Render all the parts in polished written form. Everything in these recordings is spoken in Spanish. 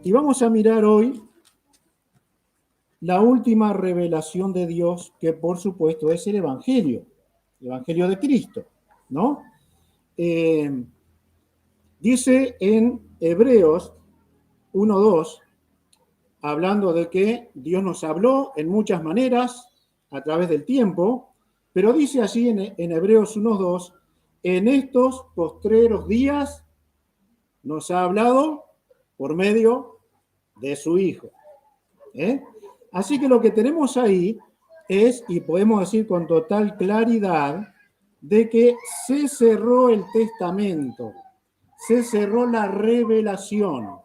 Y vamos a mirar hoy la última revelación de Dios, que por supuesto es el Evangelio de Cristo, ¿no? Dice en Hebreos 1:2, hablando de que Dios nos habló en muchas maneras a través del tiempo, pero dice así en Hebreos 1:2, en estos postreros días nos ha hablado por medio de su Hijo. Así que lo que tenemos ahí es, y podemos decir con total claridad, de que se cerró el testamento, se cerró la revelación.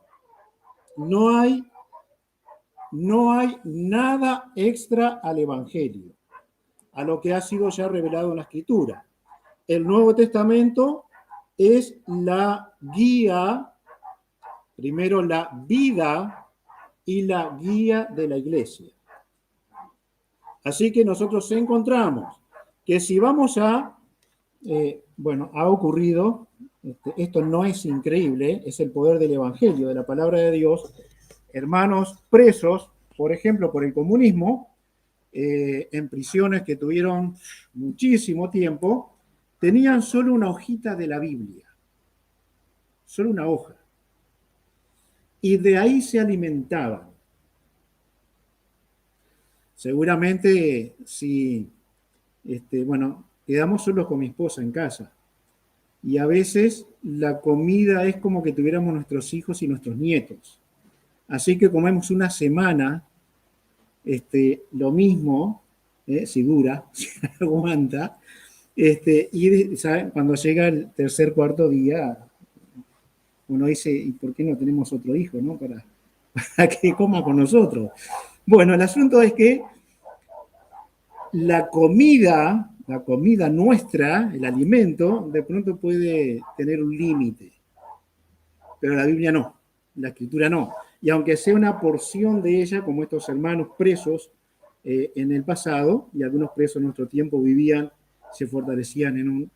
No hay nada extra al Evangelio, a lo que ha sido ya revelado en la Escritura. El Nuevo Testamento es la guía, primero la vida y la guía de la Iglesia. Así que nosotros encontramos que si vamos a, ha ocurrido, esto no es increíble, es el poder del Evangelio, de la palabra de Dios, hermanos presos, por ejemplo, por el comunismo, en prisiones que tuvieron muchísimo tiempo, tenían solo una hojita de la Biblia, solo una hoja, y de ahí se alimentaban. Seguramente si, quedamos solos con mi esposa en casa, y a veces la comida es como que tuviéramos nuestros hijos y nuestros nietos. Así que comemos una semana, lo mismo, si dura, si aguanta, y ¿saben? Cuando llega el tercer, cuarto día, uno dice, ¿y por qué no tenemos otro hijo, no? Para que coma con nosotros. Bueno, el asunto es que la comida nuestra, el alimento, de pronto puede tener un límite, pero la Biblia no, la Escritura no. Y aunque sea una porción de ella, como estos hermanos presos en el pasado, y algunos presos en nuestro tiempo vivían, se fortalecían en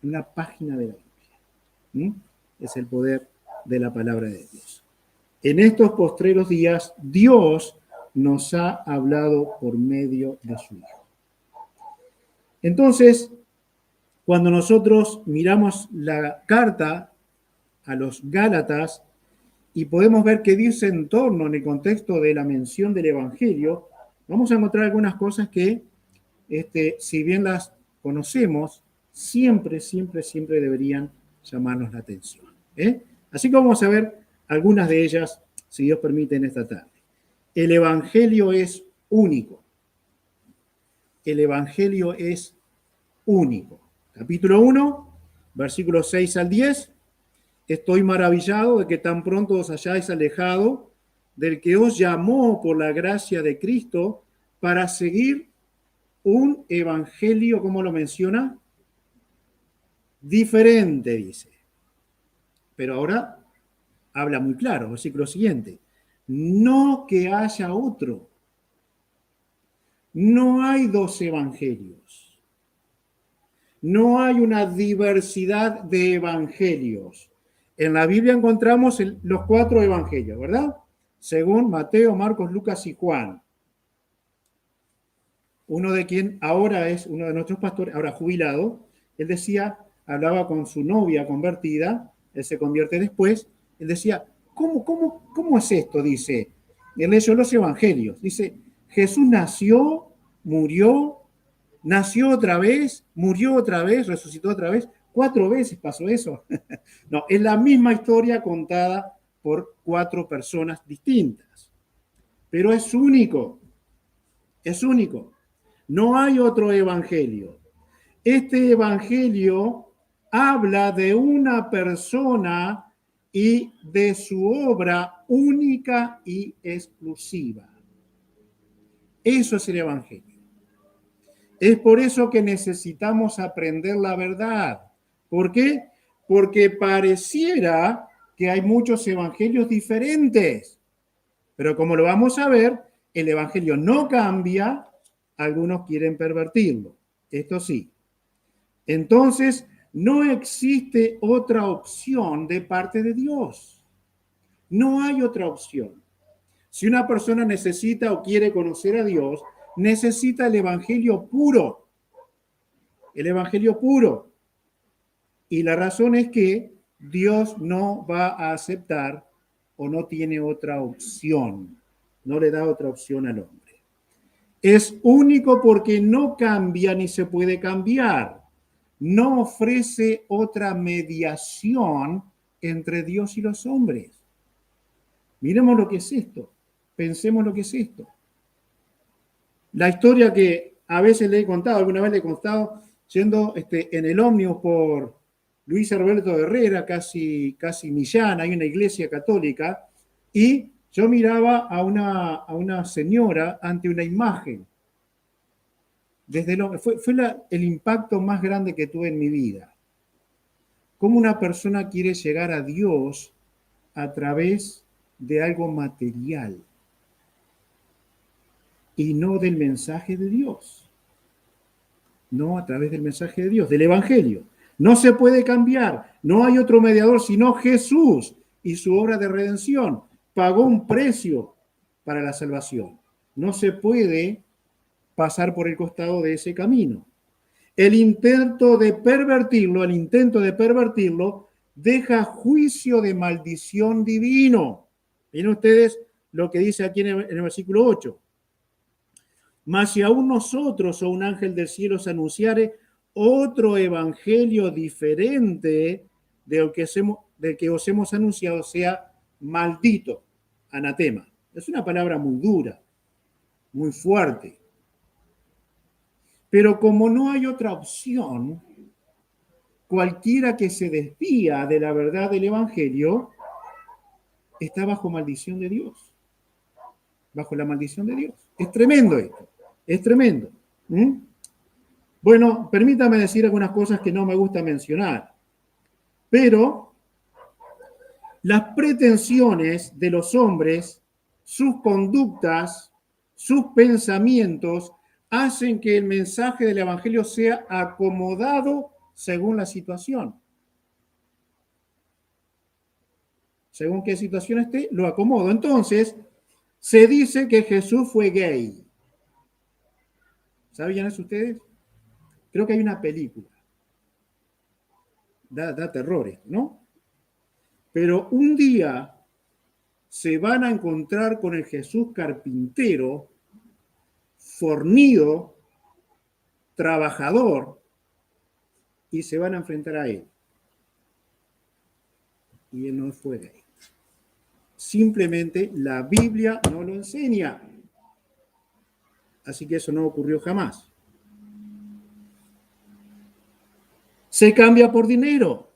una página de la Biblia. Es el poder de la palabra de Dios. En estos postreros días, Dios nos ha hablado por medio de su Hijo. Entonces, cuando nosotros miramos la carta a los Gálatas y podemos ver que dice en torno, en el contexto de la mención del Evangelio, vamos a encontrar algunas cosas que, si bien las conocemos, siempre deberían llamarnos la atención. Así que vamos a ver algunas de ellas, si Dios permite, en esta tarde. El Evangelio es único. El Evangelio es único. Capítulo 1, versículos 6 al 10. Estoy maravillado de que tan pronto os hayáis alejado del que os llamó por la gracia de Cristo para seguir un evangelio, ¿cómo lo menciona? Diferente, dice. Pero ahora habla muy claro, versículo siguiente. No que haya otro. No hay dos evangelios. No hay una diversidad de evangelios. En la Biblia encontramos los 4 evangelios, ¿verdad? Según Mateo, Marcos, Lucas y Juan. Uno de quien ahora es uno de nuestros pastores, ahora jubilado, él decía, hablaba con su novia convertida, él se convierte después, él decía, ¿cómo es esto? Dice, él leyó los evangelios, dice, Jesús nació, murió, nació otra vez, murió otra vez, resucitó otra vez, 4 veces pasó eso. No, es la misma historia contada por 4 personas distintas, pero es único, es único. No hay otro evangelio. Este evangelio habla de una persona y de su obra única y exclusiva. Eso es el evangelio. Es por eso que necesitamos aprender la verdad. ¿Por qué? Porque pareciera que hay muchos evangelios diferentes. Pero como lo vamos a ver, el evangelio no cambia, algunos quieren pervertirlo. Esto sí. Entonces, no existe otra opción de parte de Dios. No hay otra opción. Si una persona necesita o quiere conocer a Dios, necesita el Evangelio puro. El Evangelio puro. Y la razón es que Dios no va a aceptar o no tiene otra opción. No le da otra opción al hombre. Es único porque no cambia ni se puede cambiar. No ofrece otra mediación entre Dios y los hombres. Miremos lo que es esto. Pensemos lo que es esto. La historia que a veces le he contado, alguna vez le he contado, yendo en el ómnibus por Luis Alberto Herrera, casi Millán, hay una iglesia católica, y yo miraba a una señora ante una imagen. Fue el impacto más grande que tuve en mi vida. Cómo una persona quiere llegar a Dios a través de algo material y no del mensaje de Dios. No a través del mensaje de Dios, del Evangelio. No se puede cambiar. No hay otro mediador sino Jesús y su obra de redención. Pagó un precio para la salvación. No se puede pasar por el costado de ese camino. El intento de pervertirlo deja juicio de maldición divino. Miren ustedes lo que dice aquí en el versículo 8. Mas si aún nosotros o un ángel del cielo se anunciare otro evangelio diferente del que os hemos anunciado, sea maldito, anatema. Es una palabra muy dura, muy fuerte. Pero como no hay otra opción, cualquiera que se desvía de la verdad del evangelio está bajo maldición de Dios. Bajo la maldición de Dios. Es tremendo esto. Es tremendo. Bueno, permítame decir algunas cosas que no me gusta mencionar. Pero las pretensiones de los hombres, sus conductas, sus pensamientos, hacen que el mensaje del Evangelio sea acomodado según la situación. Según qué situación esté, lo acomodo. Entonces, se dice que Jesús fue gay. ¿Sabían eso ustedes? Creo que hay una película. Da terror, ¿no? Pero un día se van a encontrar con el Jesús carpintero, fornido, trabajador, y se van a enfrentar a él. Y él no fue gay. Simplemente la Biblia no lo enseña. Así que eso no ocurrió jamás. Se cambia por dinero.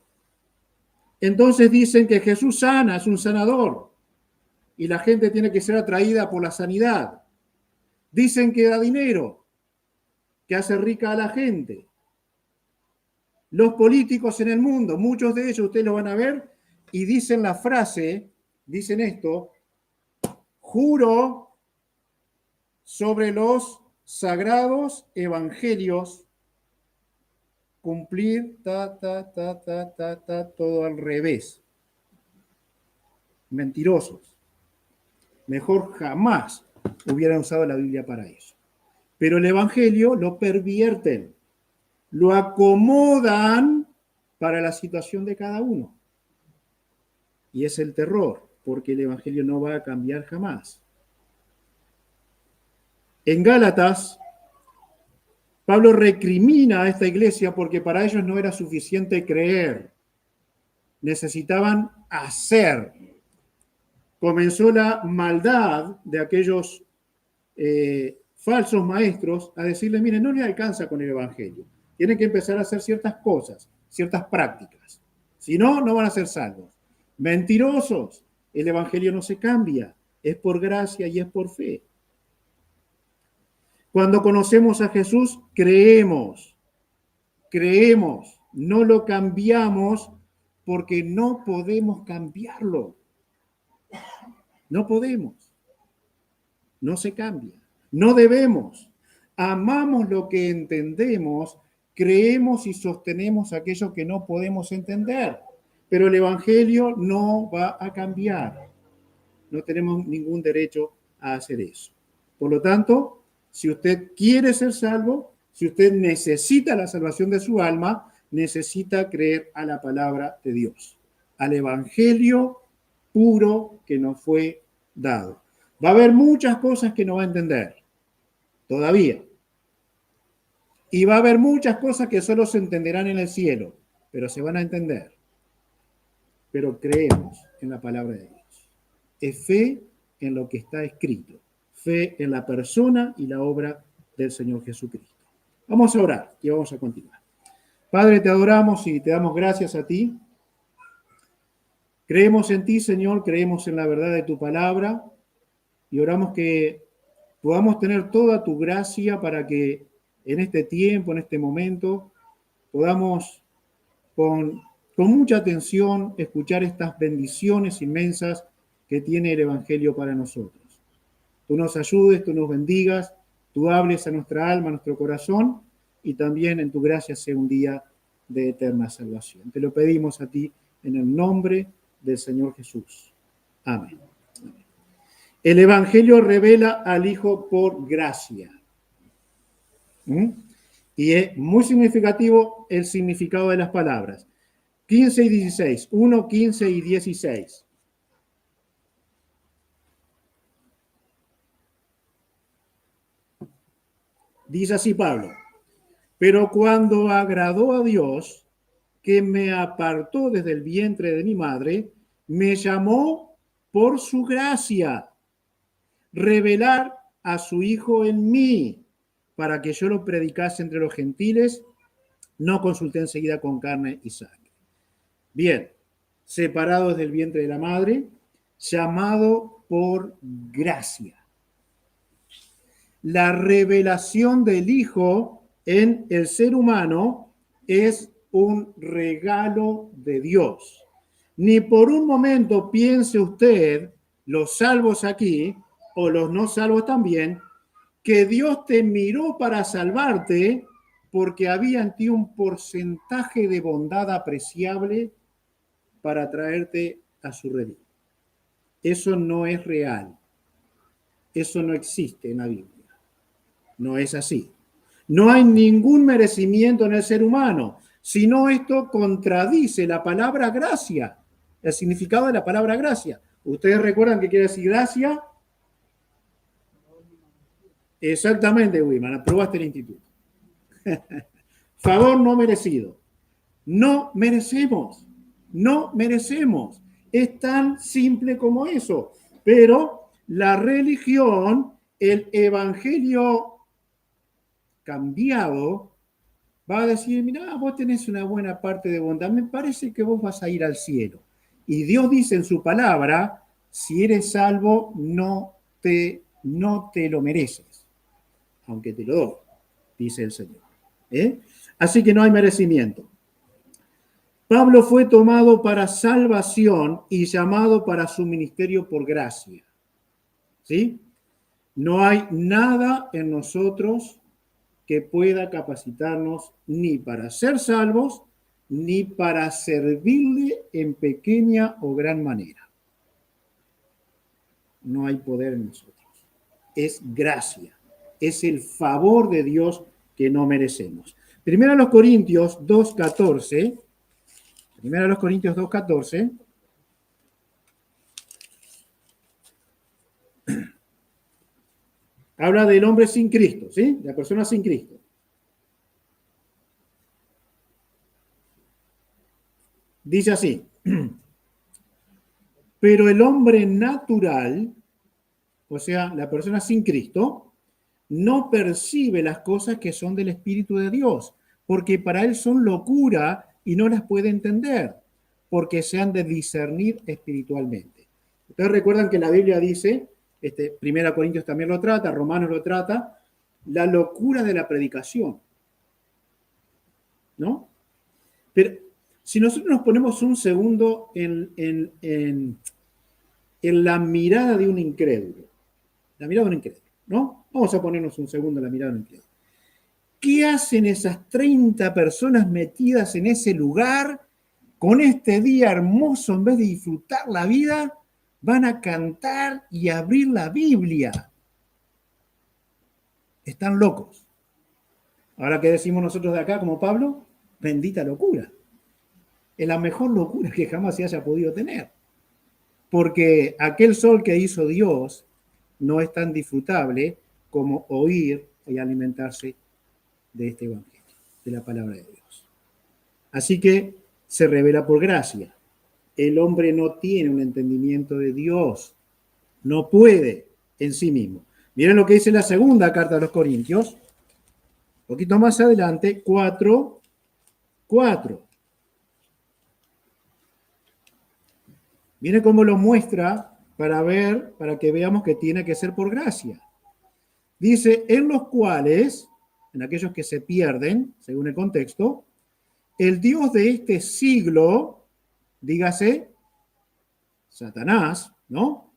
Entonces dicen que Jesús sana, es un sanador. Y la gente tiene que ser atraída por la sanidad. Dicen que da dinero, que hace rica a la gente. Los políticos en el mundo, muchos de ellos ustedes lo van a ver, y dicen la frase, dicen esto: juro sobre los sagrados evangelios cumplir todo al revés. Mentirosos. Mejor jamás hubieran usado la Biblia para eso. Pero el evangelio lo pervierten, lo acomodan para la situación de cada uno. Y es el terror, porque el evangelio no va a cambiar jamás. En Gálatas, Pablo recrimina a esta iglesia porque para ellos no era suficiente creer. Necesitaban hacer. Comenzó la maldad de aquellos falsos maestros a decirles: miren, no les alcanza con el evangelio. Tienen que empezar a hacer ciertas cosas, ciertas prácticas. Si no, no van a ser salvos. Mentirosos. El evangelio no se cambia. Es por gracia y es por fe. Cuando conocemos a Jesús, creemos, no lo cambiamos porque no podemos cambiarlo. No podemos. No se cambia. No debemos. Amamos lo que entendemos, creemos y sostenemos aquello que no podemos entender. Pero el evangelio no va a cambiar. No tenemos ningún derecho a hacer eso. Por lo tanto, si usted quiere ser salvo, si usted necesita la salvación de su alma, necesita creer a la palabra de Dios, al evangelio puro que nos fue dado. Va a haber muchas cosas que no va a entender, todavía. Y va a haber muchas cosas que solo se entenderán en el cielo, pero se van a entender. Pero creemos en la palabra de Dios. Es fe en lo que está escrito, fe en la persona y la obra del Señor Jesucristo. Vamos a orar y vamos a continuar. Padre, te adoramos y te damos gracias a ti. Creemos en ti, Señor, creemos en la verdad de tu palabra y oramos que podamos tener toda tu gracia para que en este tiempo, en este momento, podamos con mucha atención escuchar estas bendiciones inmensas que tiene el Evangelio para nosotros. Tú nos ayudes, tú nos bendigas, tú hables a nuestra alma, a nuestro corazón, y también en tu gracia sea un día de eterna salvación. Te lo pedimos a ti en el nombre del Señor Jesús. Amén. El Evangelio revela al Hijo por gracia. Y es muy significativo el significado de las palabras. 15 y 16, 1, 15 y 16. Dice así Pablo: pero cuando agradó a Dios, que me apartó desde el vientre de mi madre, me llamó por su gracia, revelar a su Hijo en mí, para que yo lo predicase entre los gentiles, no consulté enseguida con carne y sangre. Bien, separado desde el vientre de la madre, llamado por gracia. La revelación del Hijo en el ser humano es un regalo de Dios. Ni por un momento piense usted, los salvos aquí, o los no salvos también, que Dios te miró para salvarte porque había en ti un porcentaje de bondad apreciable para traerte a su redil. Eso no es real. Eso no existe en la Biblia. No es así. No hay ningún merecimiento en el ser humano, sino esto contradice la palabra gracia, el significado de la palabra gracia. ¿Ustedes recuerdan qué quiere decir gracia? Exactamente, Wiman, aprobaste el instituto. Favor no merecido. No merecemos. No merecemos. Es tan simple como eso. Pero la religión, el evangelio cambiado, va a decir: mira, vos tenés una buena parte de bondad, me parece que vos vas a ir al cielo. Y Dios dice en su palabra: si eres salvo, no te lo mereces, aunque te lo doy, dice el Señor. Así que no hay merecimiento. Pablo fue tomado para salvación y llamado para su ministerio por gracia. ¿Sí? No hay nada en nosotros que pueda capacitarnos ni para ser salvos, ni para servirle en pequeña o gran manera. No hay poder en nosotros. Es gracia. Es el favor de Dios que no merecemos. Primero a los Corintios 2:14. Primero a los Corintios 2:14. Habla del hombre sin Cristo, ¿sí? De la persona sin Cristo. Dice así: pero el hombre natural, o sea, la persona sin Cristo, no percibe las cosas que son del Espíritu de Dios, porque para él son locura y no las puede entender, porque se han de discernir espiritualmente. Ustedes recuerdan que la Biblia dice, 1 Corintios también lo trata, Romanos lo trata, la locura de la predicación, ¿no? Pero si nosotros nos ponemos un segundo en la mirada de un incrédulo, ¿no? Vamos a ponernos un segundo en la mirada de un incrédulo. ¿Qué hacen esas 30 personas metidas en ese lugar con este día hermoso en vez de disfrutar la vida? van a cantar y abrir la Biblia. Están locos. Ahora, ¿qué decimos nosotros de acá como Pablo? Bendita locura. Es la mejor locura que jamás se haya podido tener. Porque aquel sol que hizo Dios no es tan disfrutable como oír y alimentarse de este evangelio, de la palabra de Dios. Así que se revela por gracia. El hombre no tiene un entendimiento de Dios, no puede en sí mismo. Miren lo que dice la segunda carta a los Corintios, un poquito más adelante, 4:4. Miren cómo lo muestra para que veamos que tiene que ser por gracia. Dice, en los cuales, en aquellos que se pierden, según el contexto, el Dios de este siglo, dígase, Satanás, ¿no?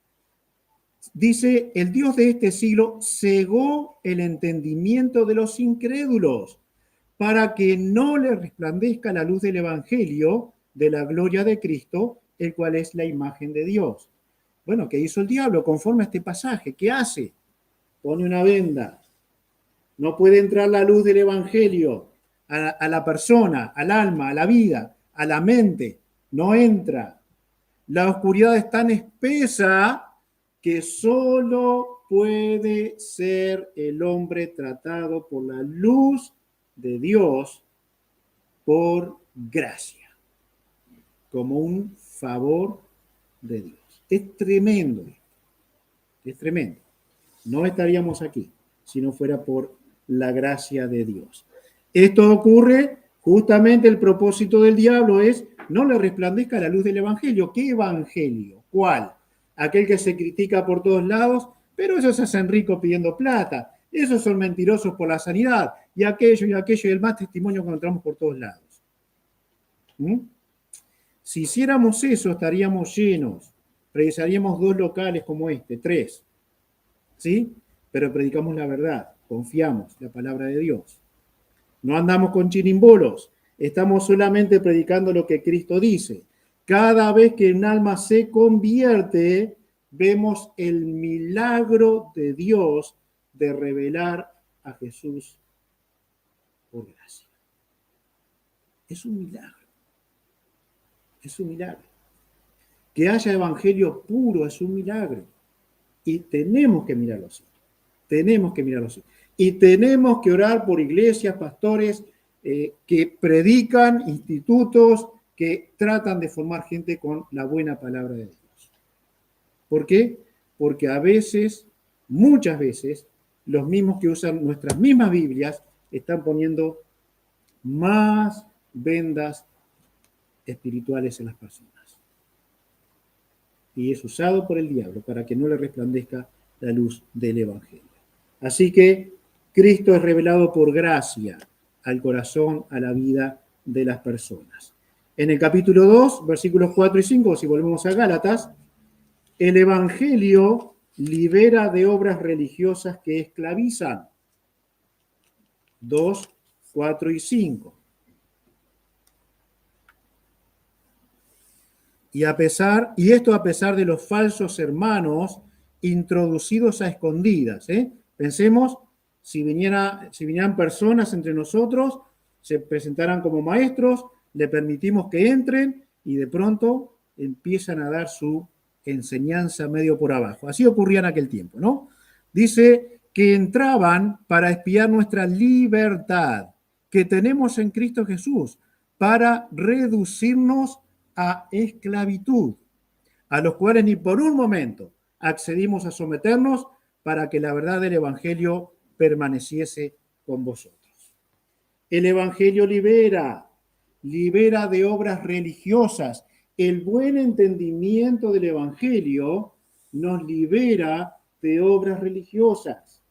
Dice, el Dios de este siglo cegó el entendimiento de los incrédulos para que no le resplandezca la luz del Evangelio de la gloria de Cristo, el cual es la imagen de Dios. Bueno, ¿qué hizo el diablo conforme a este pasaje? ¿Qué hace? Pone una venda. No puede entrar la luz del Evangelio a la persona, al alma, a la vida, a la mente. No entra. La oscuridad es tan espesa que solo puede ser el hombre tratado por la luz de Dios por gracia, como un favor de Dios. Es tremendo, es tremendo. No estaríamos aquí si no fuera por la gracia de Dios. Esto ocurre, justamente el propósito del diablo es no le resplandezca la luz del Evangelio. ¿Qué Evangelio? ¿Cuál? Aquel que se critica por todos lados, pero esos se hacen ricos pidiendo plata. Esos son mentirosos por la sanidad. Y aquello, y el más testimonio que encontramos por todos lados. ¿Mm? Si hiciéramos eso, estaríamos llenos. Precisaríamos 2 locales como este, 3. ¿Sí? Pero predicamos la verdad, confiamos la palabra de Dios. No andamos con chirimbolos, estamos solamente predicando lo que Cristo dice. Cada vez que un alma se convierte, vemos el milagro de Dios de revelar a Jesús por gracia. Es un milagro. Es un milagro. Que haya evangelio puro es un milagro. Y tenemos que mirarlo así. Tenemos que mirarlo así. Y tenemos que orar por iglesias, pastores que predican, institutos que tratan de formar gente con la buena palabra de Dios. ¿Por qué? Porque a veces, muchas veces, los mismos que usan nuestras mismas Biblias están poniendo más vendas espirituales en las personas. Y es usado por el diablo para que no le resplandezca la luz del Evangelio. Así que Cristo es revelado por gracia al corazón, a la vida de las personas. En el capítulo 2, versículos 4 y 5, si volvemos a Gálatas, el Evangelio libera de obras religiosas que esclavizan. 2, 4 y 5. Y esto a pesar de los falsos hermanos introducidos a escondidas. Pensemos, si vinieran personas entre nosotros, se presentaran como maestros, le permitimos que entren y de pronto empiezan a dar su enseñanza medio por abajo. Así ocurría en aquel tiempo, ¿no? Dice que entraban para espiar nuestra libertad que tenemos en Cristo Jesús, para reducirnos a esclavitud, a los cuales ni por un momento accedimos a someternos para que la verdad del Evangelio permaneciese con vosotros. El Evangelio libera de obras religiosas. El buen entendimiento del Evangelio nos libera de obras religiosas.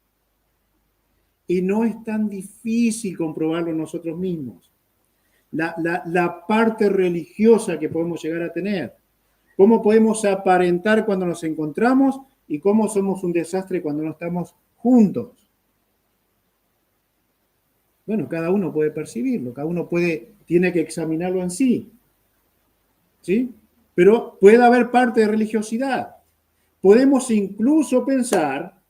Y no es tan difícil comprobarlo nosotros mismos. La parte religiosa que podemos llegar a tener. Cómo podemos aparentar cuando nos encontramos y cómo somos un desastre cuando no estamos juntos. Bueno, cada uno puede percibirlo, cada uno tiene que examinarlo en sí. ¿Sí? Pero puede haber parte de religiosidad. Podemos incluso pensar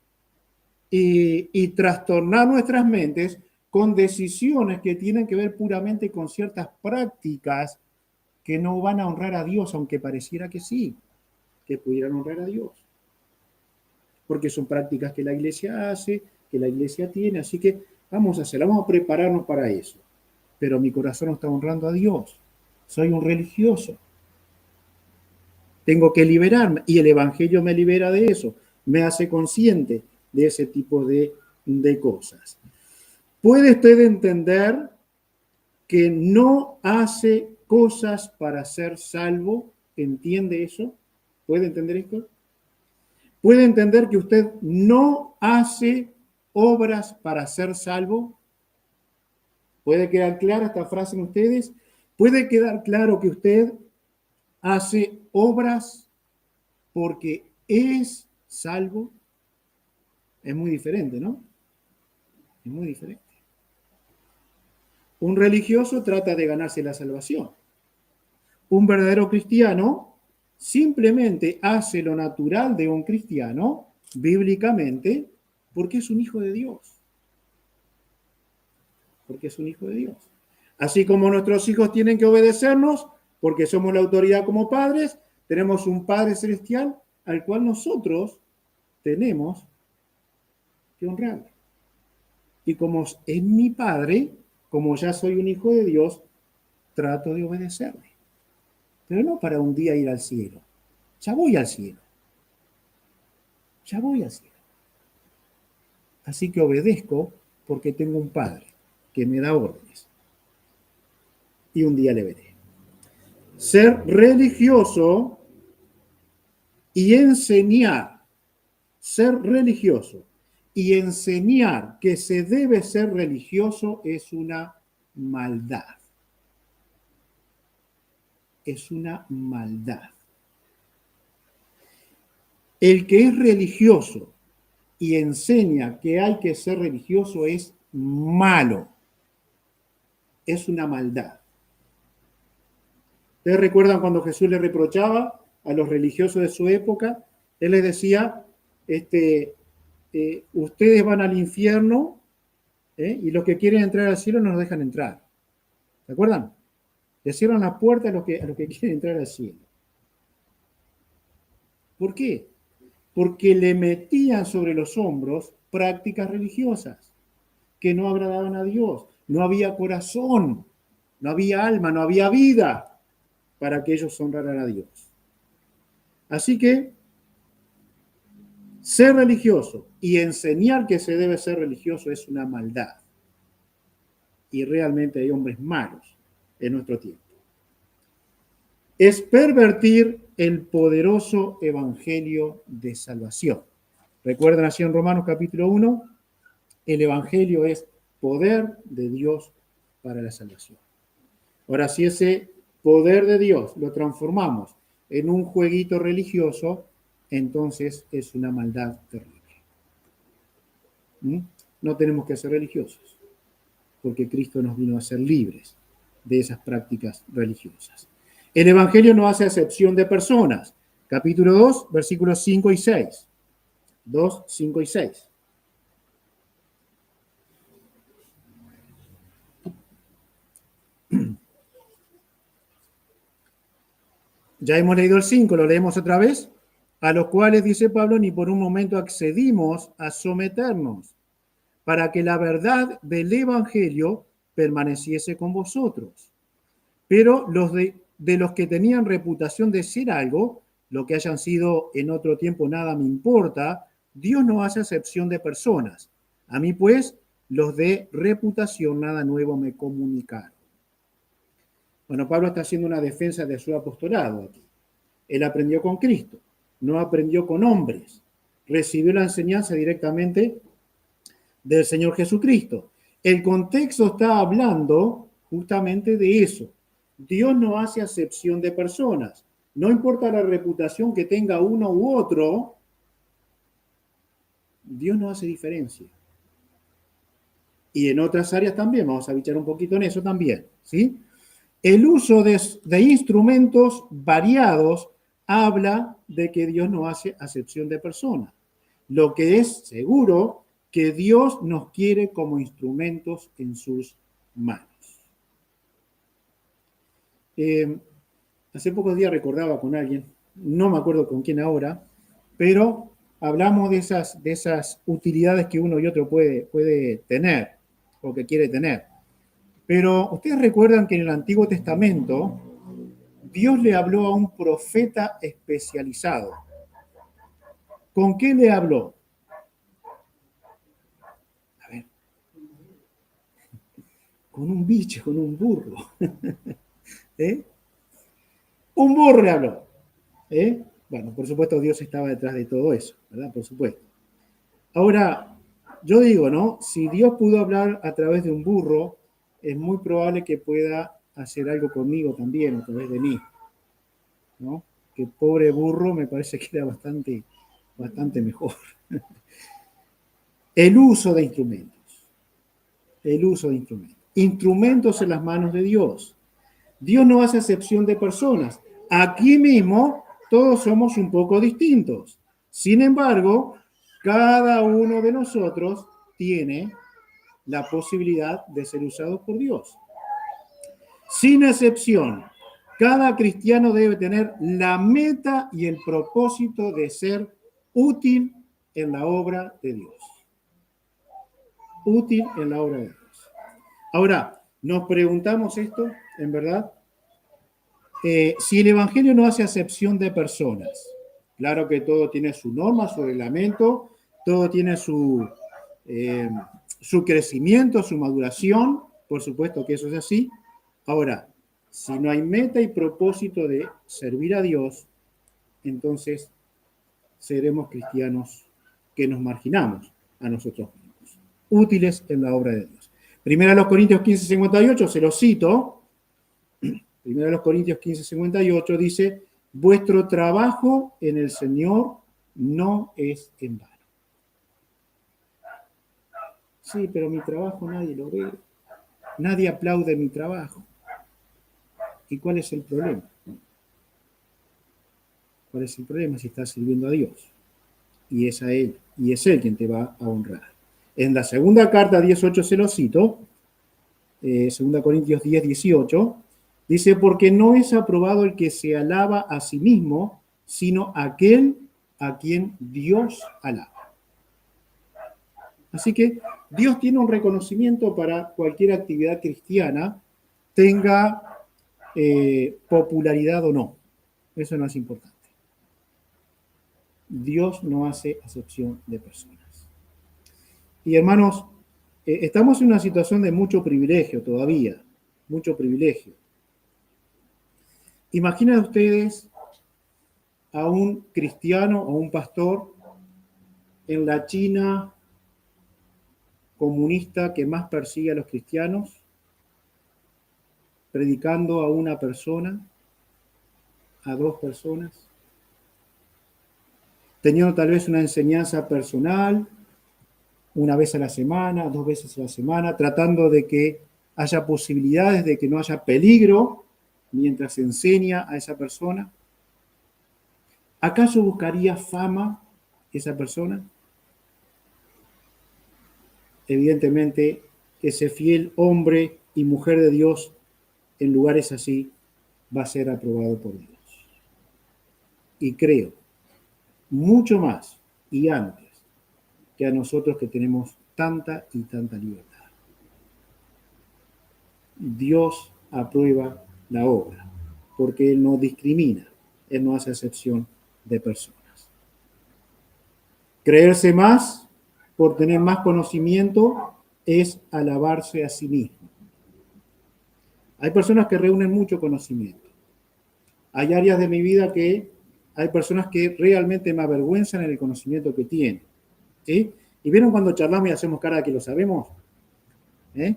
y trastornar nuestras mentes con decisiones que tienen que ver puramente con ciertas prácticas que no van a honrar a Dios, aunque pareciera que sí, que pudieran honrar a Dios. Porque son prácticas que la iglesia hace, que la iglesia tiene, así que vamos a hacerlo, vamos a prepararnos para eso. Pero mi corazón no está honrando a Dios. Soy un religioso. Tengo que liberarme y el Evangelio me libera de eso, me hace consciente de ese tipo de cosas. ¿Puede usted entender que no hace cosas para ser salvo? ¿Entiende eso? ¿Puede entender esto? ¿Puede entender que usted no hace obras para ser salvo? ¿Puede quedar clara esta frase en ustedes? ¿Puede quedar claro que usted hace obras porque es salvo? Es muy diferente, ¿no? Es muy diferente. Un religioso trata de ganarse la salvación. Un verdadero cristiano simplemente hace lo natural de un cristiano, bíblicamente, porque es un hijo de Dios. Porque es un hijo de Dios. Así como nuestros hijos tienen que obedecernos, porque somos la autoridad como padres, tenemos un Padre Celestial al cual nosotros tenemos que honrar. Y como es mi Padre, como ya soy un hijo de Dios, trato de obedecerle. Pero no para un día ir al cielo. Ya voy al cielo. Ya voy al cielo. Así que obedezco porque tengo un Padre que me da órdenes. Y un día le veré. Ser religioso y enseñar. Ser religioso y enseñar que se debe ser religioso es una maldad. Es una maldad. El que es religioso y enseña que hay que ser religioso es malo. Es una maldad. ¿Ustedes recuerdan cuando Jesús le reprochaba a los religiosos de su época? Él les decía, ustedes van al infierno y los que quieren entrar al cielo no nos dejan entrar. ¿Se acuerdan? Le cierran la puerta a los que quieren entrar al cielo. ¿Por qué? Porque le metían sobre los hombros prácticas religiosas que no agradaban a Dios. No había corazón, no había alma, no había vida para que ellos honraran a Dios. Así que ser religioso y enseñar que se debe ser religioso es una maldad. Y realmente hay hombres malos en nuestro tiempo. Es pervertir el poderoso evangelio de salvación. Recuerden así en Romanos capítulo 1, el evangelio es poder de Dios para la salvación. Ahora, si ese poder de Dios lo transformamos en un jueguito religioso, entonces es una maldad terrible. No tenemos que ser religiosos, porque Cristo nos vino a ser libres de esas prácticas religiosas. El Evangelio no hace acepción de personas. Capítulo 2, versículos 5 y 6. 2, 5 y 6. Ya hemos leído el 5, lo leemos otra vez. A los cuales, dice Pablo, ni por un momento accedimos a someternos, para que la verdad del Evangelio permaneciese con vosotros. Pero los de los que tenían reputación de ser algo, lo que hayan sido en otro tiempo nada me importa, Dios no hace acepción de personas. A mí pues, los de reputación nada nuevo me comunicaron. Bueno, Pablo está haciendo una defensa de su apostolado aquí. Él aprendió con Cristo, no aprendió con hombres. Recibió la enseñanza directamente del Señor Jesucristo. El contexto está hablando justamente de eso. Dios no hace acepción de personas. No importa la reputación que tenga uno u otro, Dios no hace diferencia. Y en otras áreas también, vamos a bichar un poquito en eso también, ¿sí? El uso de instrumentos variados habla de que Dios no hace acepción de personas. Lo que es seguro que Dios nos quiere como instrumentos en sus manos. Hace pocos días recordaba con alguien, no me acuerdo con quién ahora, pero hablamos de esas utilidades que uno y otro puede tener o que quiere tener. Pero ustedes recuerdan que en el Antiguo Testamento Dios le habló a un profeta especializado. ¿Con qué le habló? A ver, con un bicho, con un burro. ¿Eh? Un burro le habló. ¿Eh? Bueno, por supuesto Dios estaba detrás de todo eso, ¿verdad? Por supuesto. Ahora, yo digo, ¿no? Si Dios pudo hablar a través de un burro, es muy probable que pueda hacer algo conmigo también, a través de mí, ¿no? Que pobre burro me parece que era bastante mejor. El uso de instrumentos. El uso de instrumentos. Instrumentos en las manos de Dios. Dios no hace acepción de personas. Aquí mismo todos somos un poco distintos. Sin embargo, cada uno de nosotros tiene la posibilidad de ser usado por Dios. Sin excepción, cada cristiano debe tener la meta y el propósito de ser útil en la obra de Dios. Útil en la obra de Dios. Ahora, nos preguntamos esto, en verdad, si el Evangelio no hace acepción de personas. Claro que todo tiene su norma, su reglamento, todo tiene su crecimiento, su maduración, por supuesto que eso es así. Ahora, si no hay meta y propósito de servir a Dios, entonces seremos cristianos que nos marginamos a nosotros mismos, útiles en la obra de Dios. Primera de los Corintios 15:58, se lo cito. Primera de los Corintios 15:58 dice, vuestro trabajo en el Señor no es en vano. Sí, pero mi trabajo nadie lo ve. Nadie aplaude mi trabajo. ¿Y cuál es el problema? ¿Cuál es el problema si estás sirviendo a Dios? Y es a Él, y es Él quien te va a honrar. En la segunda carta 10:8 se lo cito, 2 Corintios 10:18, dice, porque no es aprobado el que se alaba a sí mismo, sino aquel a quien Dios alaba. Así que Dios tiene un reconocimiento para cualquier actividad cristiana, tenga popularidad o no. Eso no es importante. Dios no hace acepción de personas. Y hermanos, estamos en una situación de mucho privilegio todavía, mucho privilegio. Imaginen ustedes a un cristiano o un pastor en la China comunista que más persigue a los cristianos, predicando a una persona, a dos personas, teniendo tal vez una enseñanza personal, una vez a la semana, 2 veces a la semana, tratando de que haya posibilidades de que no haya peligro mientras se enseña a esa persona. ¿Acaso buscaría fama esa persona? Evidentemente, ese fiel hombre y mujer de Dios en lugares así va a ser aprobado por Dios. Y creo, mucho más y antes que a nosotros que tenemos tanta y tanta libertad. Dios aprueba la obra, porque Él no discrimina, Él no hace excepción de personas. Creerse más por tener más conocimiento es alabarse a sí mismo. Hay personas que reúnen mucho conocimiento. Hay áreas de mi vida que hay personas que realmente me avergüenzan en el conocimiento que tienen. ¿Sí? ¿Y vieron cuando charlamos y hacemos cara de que lo sabemos? ¿Eh?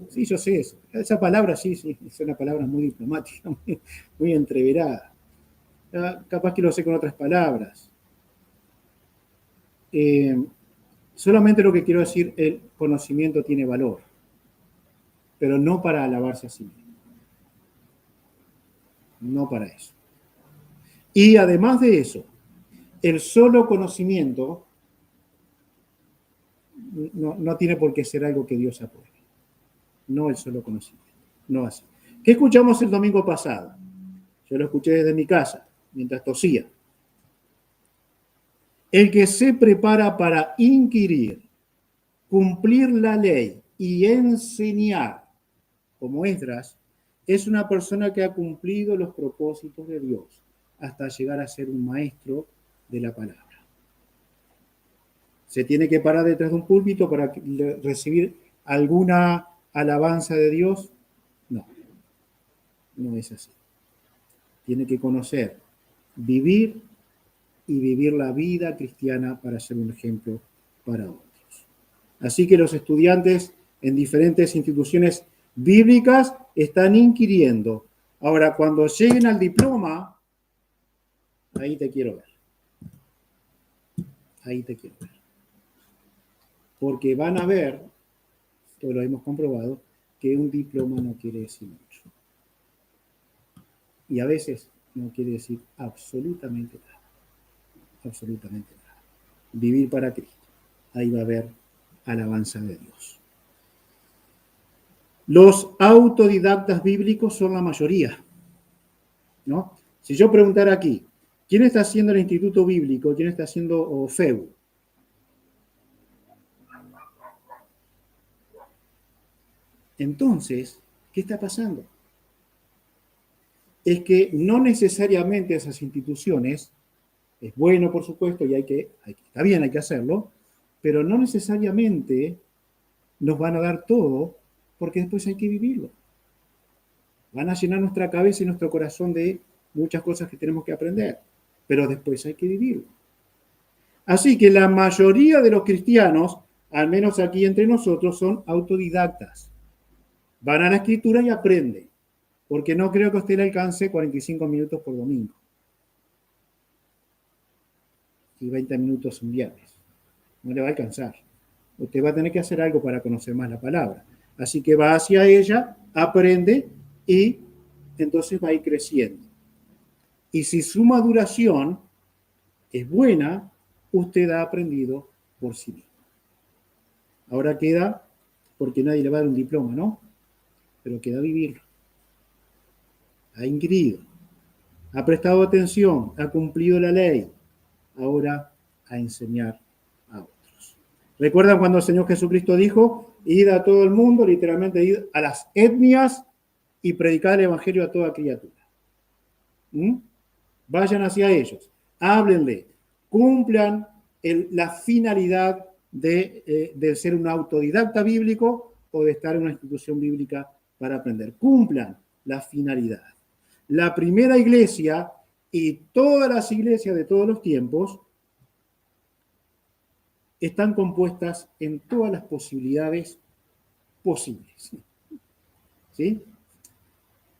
Sí, yo sé eso. Esa palabra sí, es una palabra muy diplomática, muy entreverada. Capaz que lo sé con otras palabras. Solamente lo que quiero decir, el conocimiento tiene valor, pero no para alabarse a sí mismo. No para eso. Y además de eso, el solo conocimiento no tiene por qué ser algo que Dios apruebe. No el solo conocimiento. No así. ¿Qué escuchamos el domingo pasado? Yo lo escuché desde mi casa, mientras tosía. El que se prepara para inquirir, cumplir la ley y enseñar, como Esdras, es una persona que ha cumplido los propósitos de Dios hasta llegar a ser un maestro de la palabra. ¿Se tiene que parar detrás de un púlpito para recibir alguna alabanza de Dios? No, no es así. Tiene que conocer, vivir y vivir la vida cristiana para ser un ejemplo para otros. Así que los estudiantes en diferentes instituciones bíblicas están inquiriendo. Ahora, cuando lleguen al diploma, ahí te quiero ver. Ahí te quiero ver. Porque van a ver, esto lo hemos comprobado, que un diploma no quiere decir mucho. Y a veces no quiere decir absolutamente nada. Absolutamente nada. Vivir para Cristo. Ahí va a haber alabanza de Dios. Los autodidactas bíblicos son la mayoría, ¿no? Si yo preguntara aquí, ¿quién está haciendo el Instituto Bíblico? ¿Quién está haciendo FEU? Entonces, ¿qué está pasando? Es que no necesariamente esas instituciones, es bueno por supuesto y está bien, hay que hacerlo, pero no necesariamente nos van a dar todo porque después hay que vivirlo. Van a llenar nuestra cabeza y nuestro corazón de muchas cosas que tenemos que aprender, pero después hay que vivirlo. Así que la mayoría de los cristianos, al menos aquí entre nosotros, son autodidactas. Van a la escritura y aprenden, porque no creo que a usted le alcance 45 minutos por domingo y 20 minutos un viernes. No le va a alcanzar. Usted va a tener que hacer algo para conocer más la palabra. Así que va hacia ella, aprende y entonces va a ir creciendo. Y si su maduración es buena, usted ha aprendido por sí mismo. Ahora queda, porque nadie le va a dar un diploma, ¿no? Pero queda vivirlo. Ha inquirido, ha prestado atención, ha cumplido la ley. Ahora a enseñar a otros. ¿Recuerdan cuando el Señor Jesucristo dijo, id a todo el mundo, literalmente id a las etnias y predicad el evangelio a toda criatura? Vayan hacia ellos, háblenle, cumplan la finalidad de ser un autodidacta bíblico o de estar en una institución bíblica para aprender. Cumplan la finalidad. La primera iglesia y todas las iglesias de todos los tiempos están compuestas en todas las posibilidades posibles. ¿Sí?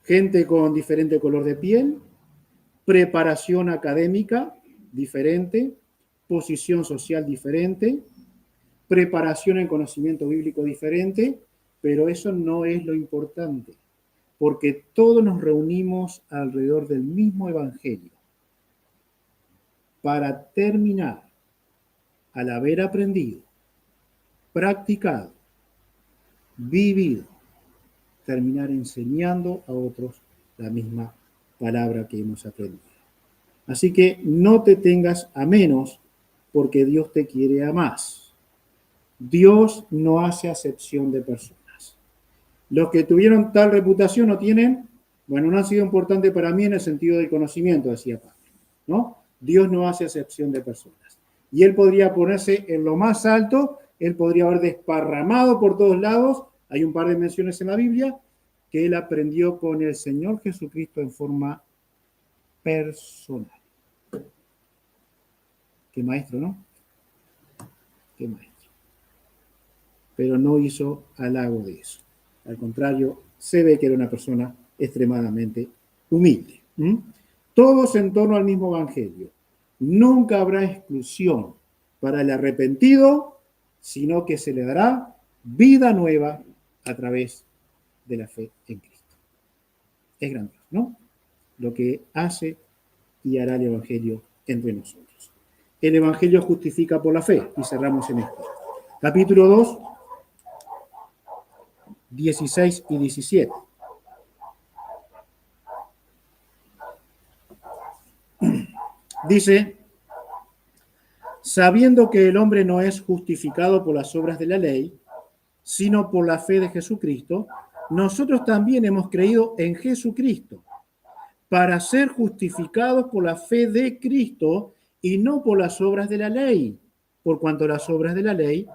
Gente con diferente color de piel, preparación académica diferente, posición social diferente, preparación en conocimiento bíblico diferente, pero eso no es lo importante, porque todos nos reunimos alrededor del mismo evangelio para terminar, al haber aprendido, practicado, vivido, terminar enseñando a otros la misma palabra que hemos aprendido. Así que no te tengas a menos porque Dios te quiere a más. Dios no hace acepción de personas. Los que tuvieron tal reputación no tienen, bueno, no han sido importantes para mí en el sentido del conocimiento, decía Pablo, ¿no? Dios no hace acepción de personas. Y él podría ponerse en lo más alto, él podría haber desparramado por todos lados. Hay un par de menciones en la Biblia que él aprendió con el Señor Jesucristo en forma personal. Qué maestro, ¿no? Qué maestro. Pero no hizo halago de eso. Al contrario, se ve que era una persona extremadamente humilde. Todos en torno al mismo evangelio. Nunca habrá exclusión para el arrepentido, sino que se le dará vida nueva a través de la fe en Cristo. Es grandioso, ¿no? Lo que hace y hará el Evangelio entre nosotros. El Evangelio justifica por la fe, y cerramos en esto. Capítulo 2, 16 y 17. Dice, sabiendo que el hombre no es justificado por las obras de la ley, sino por la fe de Jesucristo, nosotros también hemos creído en Jesucristo para ser justificados por la fe de Cristo y no por las obras de la ley, por cuanto las obras de la ley,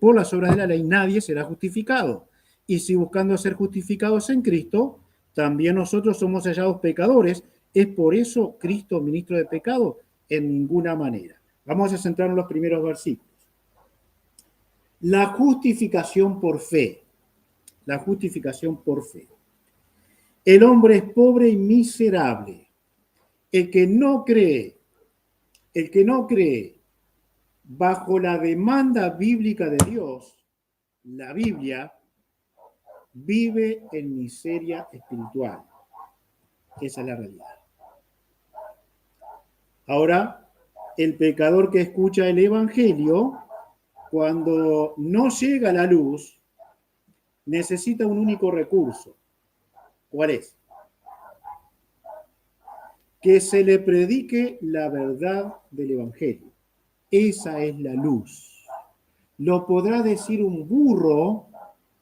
por las obras de la ley nadie será justificado. Y si buscando ser justificados en Cristo, también nosotros somos hallados pecadores, ¿es por eso Cristo ministro de pecado? En ninguna manera. Vamos a centrarnos en los primeros versículos. La justificación por fe. La justificación por fe. El hombre es pobre y miserable. El que no cree bajo la demanda bíblica de Dios, la Biblia, vive en miseria espiritual. Esa es la realidad. Ahora, el pecador que escucha el Evangelio, cuando no llega a la luz, necesita un único recurso. ¿Cuál es? Que se le predique la verdad del Evangelio. Esa es la luz. Lo podrá decir un burro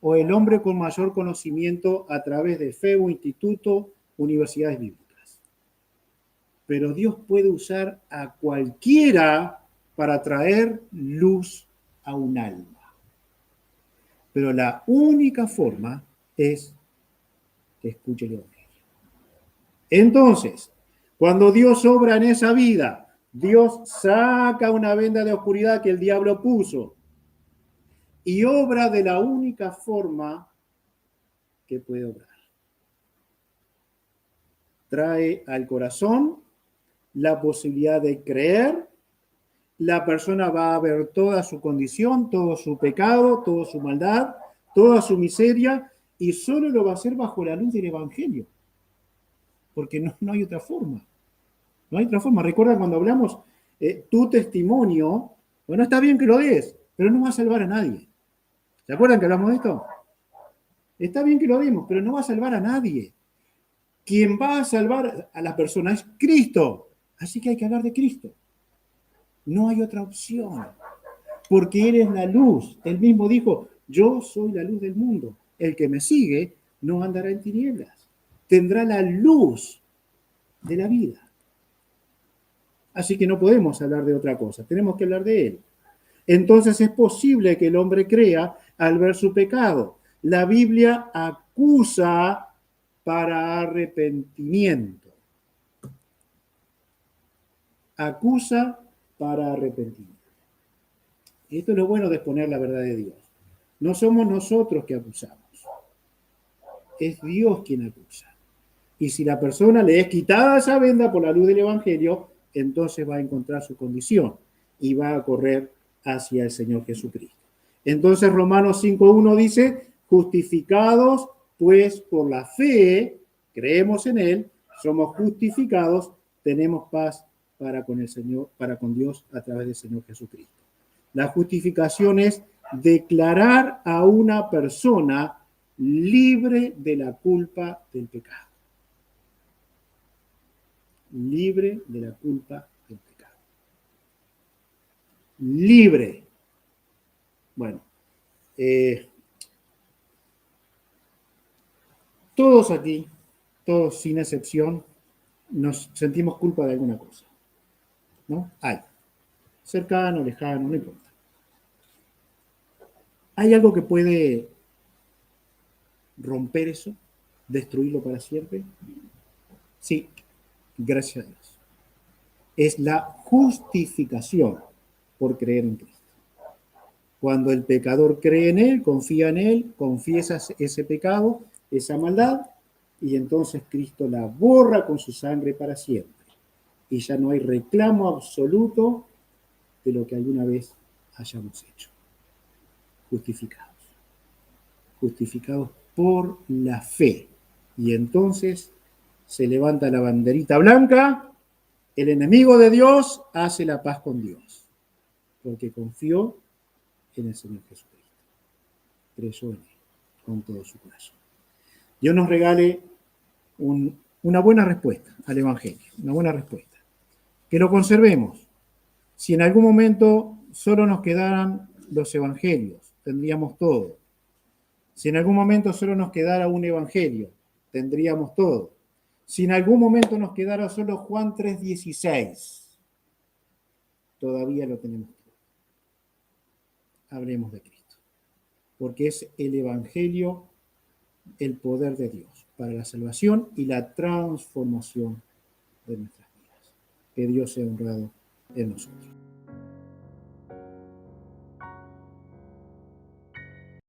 o el hombre con mayor conocimiento a través de FEU, instituto, universidades bíblicas. Pero Dios puede usar a cualquiera para traer luz a un alma. Pero la única forma es que escuche el Evangelio. Entonces, cuando Dios obra en esa vida, Dios saca una venda de oscuridad que el diablo puso y obra de la única forma que puede obrar. Trae al corazón la posibilidad de creer. La persona va a ver toda su condición, todo su pecado, toda su maldad, toda su miseria, y solo lo va a hacer bajo la luz del Evangelio. Porque no hay otra forma. No hay otra forma. Recuerda cuando hablamos, tu testimonio, bueno, está bien que lo des, pero no va a salvar a nadie. ¿Se acuerdan que hablamos de esto? Está bien que lo demos, pero no va a salvar a nadie. Quien va a salvar a la persona es Cristo. Así que hay que hablar de Cristo. No hay otra opción. Porque Él es la luz. Él mismo dijo, yo soy la luz del mundo. El que me sigue no andará en tinieblas. Tendrá la luz de la vida. Así que no podemos hablar de otra cosa. Tenemos que hablar de Él. Entonces es posible que el hombre crea al ver su pecado. La Biblia acusa para arrepentimiento. Acusa para arrepentimiento. Y esto es lo bueno de exponer la verdad de Dios. No somos nosotros que acusamos. Es Dios quien acusa. Y si la persona le es quitada esa venda por la luz del Evangelio, entonces va a encontrar su condición y va a correr hacia el Señor Jesucristo. Entonces Romanos 5.1 dice, justificados pues por la fe, creemos en Él, somos justificados, tenemos paz para con el Señor, para con Dios a través del Señor Jesucristo. La justificación es declarar a una persona libre de la culpa del pecado. Libre de la culpa del pecado. Libre. Bueno, todos aquí, todos sin excepción, nos sentimos culpa de alguna cosa. ¿No? Hay. Cercano, lejano, no importa. ¿Hay algo que puede romper eso? ¿Destruirlo para siempre? Sí, gracias a Dios. Es la justificación por creer en Cristo. Cuando el pecador cree en Él, confía en Él, confiesa ese pecado, esa maldad, y entonces Cristo la borra con su sangre para siempre. Y ya no hay reclamo absoluto de lo que alguna vez hayamos hecho. Justificados. Justificados por la fe. Y entonces se levanta la banderita blanca El enemigo de Dios hace la paz con Dios, porque confió en el Señor Jesucristo. Creyó en Él con todo su corazón. Dios nos regale una buena respuesta al Evangelio, una buena respuesta. Que lo conservemos. Si en algún momento solo nos quedaran los Evangelios, tendríamos todo. Si en algún momento solo nos quedara un Evangelio, tendríamos todo. Si en algún momento nos quedara solo Juan 3:16, todavía lo tenemos todo. Hablemos de Cristo, porque es el Evangelio el poder de Dios para la salvación y la transformación de nuestras vidas. Que Dios sea honrado en nosotros.